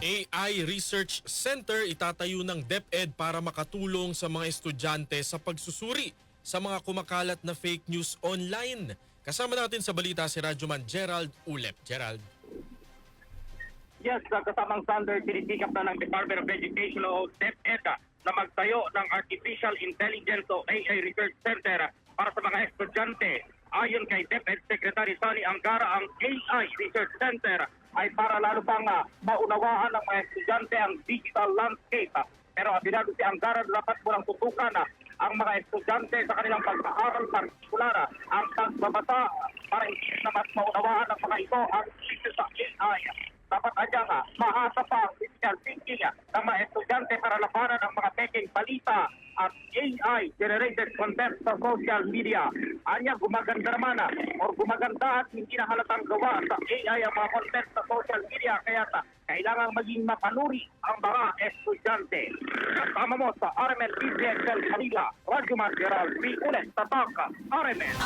AI Research Center itatayo ng DepEd para makatulong sa mga estudyante sa pagsusuri sa mga kumakalat na fake news online. Kasama natin sa balita si Radyoman Gerald Ulep. Gerald. Yes, kasamang standard, tinitikap na ng Department of Education o DepEd na magtayo ng Artificial Intelligence o AI Research Center para sa mga estudyante. Ayon kay DepEd Secretary Sonny Angara, ang AI Research Center ay para lalo pang maunawaan ng mga estudyante ang digital landscape. Pero abinado si Angara, dapat mo lang tutukan ang mga estudyante sa kanilang pag-aaral, partikular ang pagbabasa para hindi na mas maunawaan ng mga ito ang isyu sa AI. Dapat adyang mahasa pa ang critical thinking ng mga estudyante para labanan ang mga peking balita at AI-generated content sa social media. Anya, gumaganda naman o gumaganda at hindi na halatang gawa sa AI ang mga content sa social media. Kaya kailangang maging mapanuri ang mga estudyante. Kasama mo sa RMN PCXL Manila, Radyoman Gerald P. Ulit, Tatak, RMN.